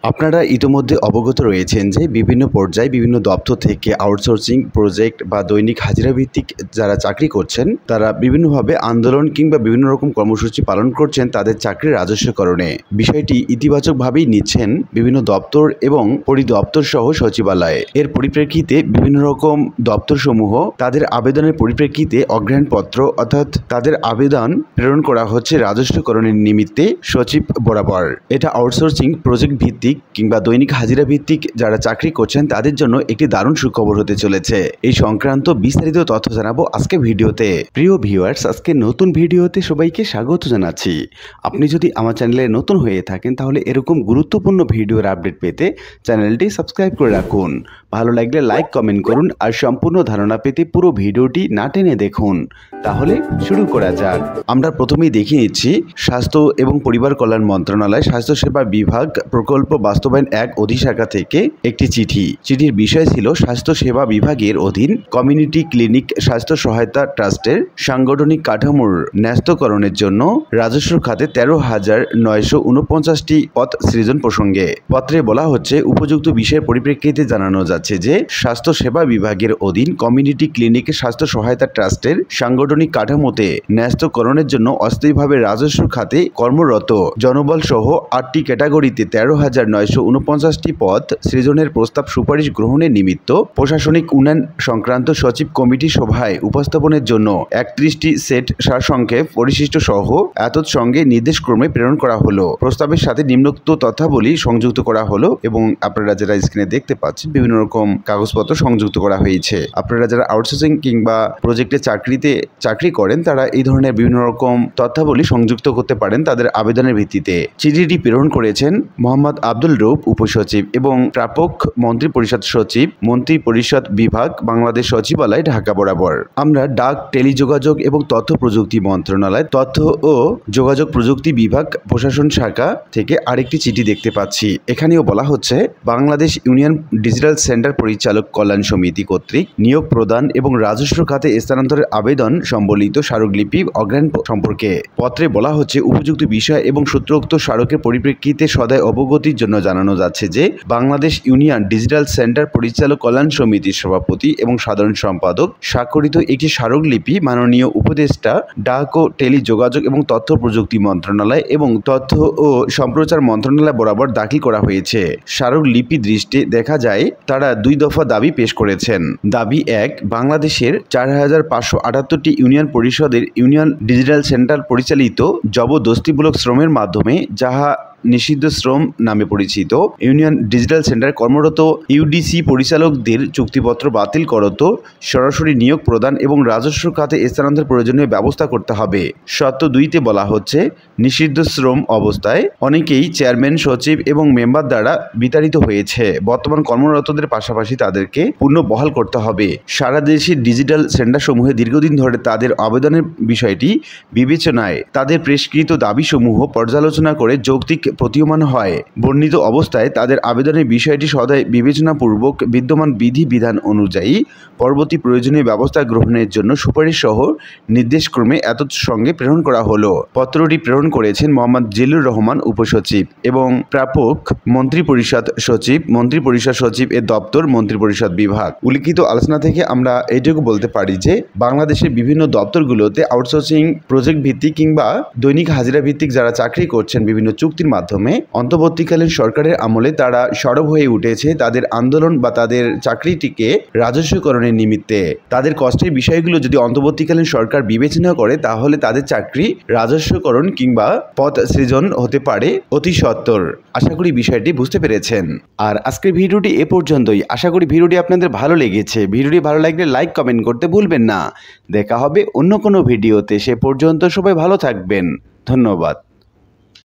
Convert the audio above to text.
আপনারা ইতিমধ্যে অবগত রয়েছেন যে বিভিন্ন পর্যায়ে বিভিন্ন দপ্তর থেকে আউটসোর্সিং প্রজেক্ট বা দৈনিক হাজিরা ভিত্তিক যারা চাকরি করছেন তারা বিভিন্নভাবে আন্দোলন কিংবা বিভিন্ন রকম কর্মসূচি পালন করছেন তাদের চাকরির রাজস্বকরণে। বিষয়টি ইতিবাচকভাবেই নিচ্ছেন বিভিন্ন দপ্তর এবং পরিদপ্তর সহ সচিবালয়ে। এর পরিপ্রেক্ষিতে বিভিন্ন রকম দপ্তরসমূহ তাদের আবেদনের পরিপ্রেক্ষিতে অগ্রহণপত্র অর্থাৎ তাদের আবেদন প্রেরণ করা হচ্ছে রাজস্বকরণের নিমিত্তে সচিব বরাবর। এটা আউটসোর্সিং প্রজেক্ট ভিত্তিক কিংবা দৈনিক হাজিরা ভিত্তিক যারা চাকরি করছেন তাদের জন্য একটি দারুণ সুখবর হতে চলেছে। এই সংক্রান্ত বিস্তারিত তথ্য জানাবো আজকে ভিডিওতে। প্রিয় ভিউয়ার্স, আজকে নতুন ভিডিওতে সবাইকে স্বাগত জানাচ্ছি। আপনি যদি আমার চ্যানেলে নতুন হয়ে থাকেন তাহলে এরকম গুরুত্বপূর্ণ ভিডিওর আপডেট পেতে চ্যানেলটি সাবস্ক্রাইব করে রাখুন। ভালো লাগলে লাইক কমেন্ট করুন আর সম্পূর্ণ ধারণা পেতে পুরো ভিডিওটি না টেনে দেখুন। তাহলে শুরু করা যাক। আমরা প্রথমেই দেখে নিচ্ছি স্বাস্থ্য এবং পরিবার কল্যাণ মন্ত্রণালয় স্বাস্থ্যসেবা বিভাগ প্রকল্প বাস্তবায়ন ১ অধিশাখা থেকে একটি চিঠির বিষয় ছিল স্বাস্থ্যসেবা বিভাগের অধীন কমিউনিটি ক্লিনিক স্বাস্থ্য সহায়তা ট্রাস্টের সাংগঠনিক কাঠামোর ন্যস্তকরণের জন্য রাজস্ব খাতে ১৩,৯৪৯টি পদ সৃজন প্রসঙ্গে। পত্রে বলা হচ্ছে, উপযুক্ত বিষয়ের পরিপ্রেক্ষিতে জানানো যাচ্ছে যে স্বাস্থ্যসেবা বিভাগের অধীন কমিউনিটি ক্লিনিক স্বাস্থ্য সহায়তা ট্রাস্টের সাংগঠনিক কাঠামোতে ন্যস্তকরণের জন্য অস্থায়ীভাবে রাজস্ব খাতে কর্মরত জনবল সহ ৮টি ক্যাটাগরিতে ১৩,৯৪৯টি পদ সৃজনের প্রস্তাব সুপারিশ গ্রহণের নিমিত্ত প্রশাসনিক উন্নয়ন সংক্রান্ত সচিব কমিটি সভায় উপস্থাপনের জন্য ৩১টি সেট সারসংক্ষেপ পরিশিষ্ট সহ এতৎসঙ্গে নির্দেশক্রমে প্রেরণ করা হলো। প্রস্তাবের সাথে নিম্নোক্ত তথ্যাবলী সংযুক্ত করা হলো এবং আপনারা যারা স্ক্রিনে দেখতে পাচ্ছেন বিভিন্ন রকম কাগজপত্র সংযুক্ত করা হয়েছে। আপনারা যারা আউটসোর্সিং কিংবা প্রজেক্টে চাকরি করেন তারা এই ধরনের বিভিন্ন রকম তথ্যাবলী সংযুক্ত করতে পারেন তাদের আবেদনের ভিত্তিতে। চিঠিটি প্রেরণ করেছেন মোহাম্মদ আব্দুল রউফ উপসচিব এবং প্রাপক মন্ত্রী পরিষদ সচিব, মন্ত্রী পরিষদ বিভাগ, বাংলাদেশ সচিবালয়, ঢাকা বরাবর। আমরা ডাক, টেলিযোগাযোগ এবং তথ্য প্রযুক্তি মন্ত্রণালয় তথ্য ও যোগাযোগ প্রযুক্তি বিভাগ প্রশাসন শাখা থেকে আরেকটি চিঠি দেখতে পাচ্ছি। এখানেও বলা হচ্ছে, বাংলাদেশ ইউনিয়ন ডিজিটাল সেন্টার পরিচালক কল্যাণ সমিতি কর্তৃক নিয়োগ প্রদান এবং রাজস্ব খাতে স্থানান্তরের আবেদন সম্বলিত স্মারকলিপি অগ্রহণ সম্পর্কে। পত্রে বলা হচ্ছে, উপযুক্ত বিষয় এবং সূত্রোক্ত স্মারকের পরিপ্রেক্ষিতে সদয় অবগতির জন্য জানানো যাচ্ছে যে বাংলাদেশ ইউনিয়ন ডিজিটাল সেন্টার পরিচালক কল্যাণ সমিতির সভাপতি এবং সাধারণ সম্পাদক স্বাক্ষরিত একটি স্মারকলিপি মাননীয় উপদেষ্টা ডাক ও টেলিযোগাযোগ এবং তথ্য প্রযুক্তি মন্ত্রণালয় এবং তথ্য ও সম্প্রচার মন্ত্রণালয় বরাবর দাখিল করা হয়েছে। স্মারকলিপি দৃষ্টি দেখা যায় তারা ২ দফা দাবি পেশ করেছেন। দাবি ১, বাংলাদেশের ৪,৫৭৮টি ইউনিয়ন পরিষদের ইউনিয়ন ডিজিটাল সেন্টার পরিচালিত জবরদস্তিমূলক শ্রমের মাধ্যমে যাহা নিষিদ্ধ শ্রম নামে পরিচিত ইউনিয়ন ডিজিটাল সেন্টার কর্মরত ইউডিসি পরিচালকদের চুক্তিপত্র বাতিল করত সরাসরি নিয়োগ প্রদান এবং রাজস্ব খাতে স্থানান্তর প্রয়োজনীয় ব্যবস্থা করতে হবে। শর্ত ২তে বলা হচ্ছে, নিষিদ্ধ শ্রম অবস্থায় অনেকেই চেয়ারম্যান, সচিব এবং মেম্বার দ্বারা বিতাড়িত হয়েছে। বর্তমান কর্মরতদের পাশাপাশি তাদেরকে পুনর্বহাল করতে হবে। সারা দেশের ডিজিটাল সেন্টারসমূহে দীর্ঘদিন ধরে তাদের আবেদনের বিষয়টি বিবেচনায় তাদের প্রেষকৃত দাবিসমূহ পর্যালোচনা করে যৌক্তিক প্রতীয়মান হয়। বর্ণিত অবস্থায় তাদের আবেদনের বিষয়টি সদয় বিবেচনাপূর্বক বিদ্যমান বিধি বিধান অনুযায়ী পরবর্তী প্রয়োজনীয় ব্যবস্থা গ্রহণের জন্য সুপারিশ সহ নির্দেশক্রমে এতৎসঙ্গে প্রেরণ করা হলো। পত্রটি প্রেরণ করেছেন মোহাম্মদ জিল্লুর রহমান উপসচিব এবং প্রাপক মন্ত্রী পরিষদ সচিব, মন্ত্রী পরিষদ সচিব এর দপ্তর, মন্ত্রী পরিষদ বিভাগ। উল্লিখিত আলোচনা থেকে আমরা এইটুকু বলতে পারি যে বাংলাদেশের বিভিন্ন দপ্তরগুলোতে আউটসোর্সিং প্রজেক্ট ভিত্তিক কিংবা দৈনিক হাজিরা ভিত্তিক যারা চাকরি করছেন বিভিন্ন চুক্তির মাধ্যমে অন্তর্বর্তীকালীন সরকারের আমলে তারা সরব হয়ে উঠেছে তাদের আন্দোলন বা তাদের চাকরিটিকে রাজস্বকরণের নিমিত্তে। তাদের কষ্টের বিষয়গুলো যদি অন্তর্বর্তীকালীন সরকার বিবেচনা করে তাহলে তাদের চাকরি রাজস্বকরণ কিংবা পদ সৃজন হতে পারে অতি সত্বর। আশা করি বিষয়টি বুঝতে পেরেছেন। আর আজকের ভিডিওটি এ পর্যন্তই। আশা করি ভিডিওটি আপনাদের ভালো লেগেছে। ভিডিওটি ভালো লাগলে লাইক কমেন্ট করতে ভুলবেন না। দেখা হবে অন্য কোনো ভিডিওতে। সে পর্যন্ত সবাই ভালো থাকবেন। ধন্যবাদ।